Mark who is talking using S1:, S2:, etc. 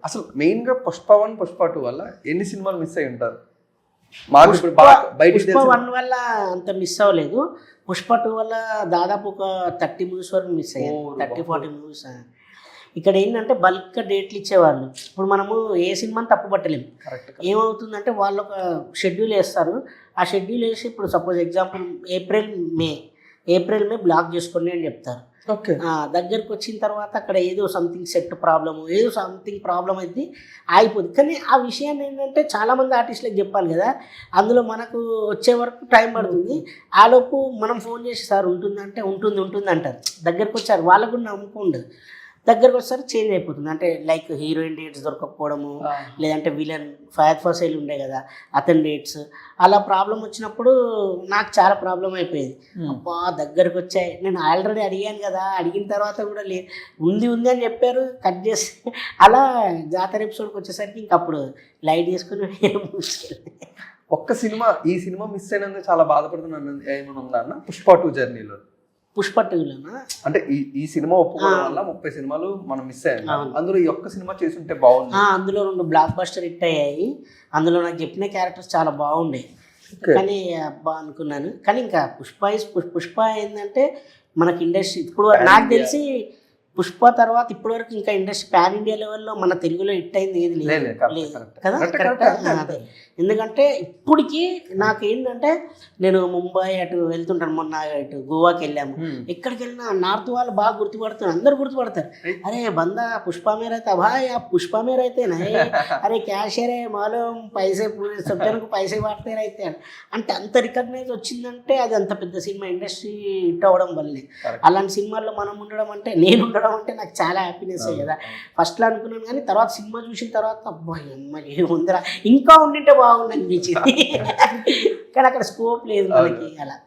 S1: అసలు మెయిన్గా పుష్ప 1 పుష్ప 2 వల్ల ఎన్ని సినిమాలు మిస్ అయి ఉంటారు? మాకు ఇప్పుడు బాగా బయటికి
S2: పుష్ప 1 వల్ల అంత మిస్ అవ్వలేదు. పుష్ప 2 వల్ల దాదాపు ఒక 30 మూవీస్ వరకు మిస్ అయ్యారు. 30-40 మూవీస్. ఇక్కడ ఏంటంటే బల్క్గా డేట్లు ఇచ్చేవాళ్ళు. ఇప్పుడు మనము ఏ సినిమాని తప్పు పట్టలేము. ఏమవుతుందంటే వాళ్ళు ఒక షెడ్యూల్ వేస్తారు. ఆ షెడ్యూల్ వేసి ఇప్పుడు suppose example April May block చేసుకోండి అని చెప్తారు.
S1: ఓకే.
S2: దగ్గరకు వచ్చిన తర్వాత అక్కడ ఏదో సంథింగ్ సెట్ ప్రాబ్లము, ఏదో సంథింగ్ ప్రాబ్లం అయితే ఆగిపోతుంది. కానీ ఆ విషయాన్ని ఏంటంటే చాలామంది ఆర్టిస్టులకు చెప్పాలి కదా, అందులో మనకు వచ్చే వరకు టైం పడుతుంది. ఆలోపు మనం ఫోన్ చేసి సార్ ఉంటుందంటే ఉంటుంది అంటారు. దగ్గరకు వచ్చారు వాళ్ళకు కూడా నమ్మకం ఉండదు. దగ్గరకు వచ్చేసరి చేంజ్ అయిపోతుంది. అంటే లైక్ హీరోయిన్ డేట్స్ దొరకకపోవడము, లేదంటే విలన్ ఫయద్ ఫసీల్ ఉండే కదా అతని డేట్స్, అలా ప్రాబ్లం వచ్చినప్పుడు నాకు చాలా ప్రాబ్లం అయిపోయేది. అబ్బా దగ్గరకు వచ్చాయి, నేను ఆల్రెడీ అడిగాను కదా, అడిగిన తర్వాత కూడా ఉంది అని చెప్పారు, కట్ చేసి అలా జాతర ఎపిసోడ్కి వచ్చేసరికి ఇంక అప్పుడు లైట్ చేసుకుని
S1: ఒక్క సినిమా ఈ సినిమా మిస్ అయినందుకు చాలా బాధపడుతున్నాను ఏమైనా ఉందా అన్న పుష్ప 2 జర్నీలో?
S2: పుష్ప 2లోనా
S1: అంటే ఈ సినిమా ఒప్పుకోవడం వల్ల 30 సినిమాలు మనం మిస్ అయ్యాం. అందులో ఈ ఒక్క సినిమా చేసి ఉంటే బాగుంది.
S2: అందులో 2 బ్లాక్ బస్టర్ హిట్ అయ్యాయి. అందులో నాకు చెప్పిన క్యారెక్టర్స్ చాలా బాగుండే, కానీ అబ్బా అనుకున్నాను. కానీ ఇంకా పుష్ప ఏంటంటే మనకి ఇండస్ట్రీ ఇప్పుడు నాకు తెలిసి పుష్ప తర్వాత ఇప్పటివరకు ఇంకా ఇండస్ట్రీ పాన్ ఇండియా లెవెల్లో మన తెలుగులో హిట్ అయింది ఏది లేదు కదా. కరెక్ట్. అదే ఎందుకంటే ఇప్పటికీ నాకు ఏంటంటే నేను ముంబై అటు వెళ్తుంటాను, మొన్న అటు గోవాకి వెళ్ళాము. ఎక్కడికి వెళ్ళినా నార్త్ వాళ్ళు బాగా గుర్తుపడుతున్నారు, అందరు గుర్తుపడతారు. అరే బందా పుష్ప మీద అయితే భాయ్ ఆ పుష్ప మీద అయితే అరే క్యాషియరే మాలో పైసే సొట్టకు పైసే వాడితే అయితే అంటే అంత రికగ్నైజ్ వచ్చిందంటే అది అంత పెద్ద సినిమా ఇండస్ట్రీ హిట్ అవ్వడం వల్లే. అలాంటి సినిమాల్లో మనం ఉండడం అంటే, నేను ఉండడం అంటే నాకు చాలా హ్యాపీనెస్ కదా. ఫస్ట్లో అనుకున్నాను కానీ తర్వాత సినిమా చూసిన తర్వాత అబ్బాయి అమ్మాయి ఏముందిరా ఇంకా ఉండింటే బాగుంది అనిపించింది. కానీ అక్కడ స్కోప్ లేదు మనకి అలా.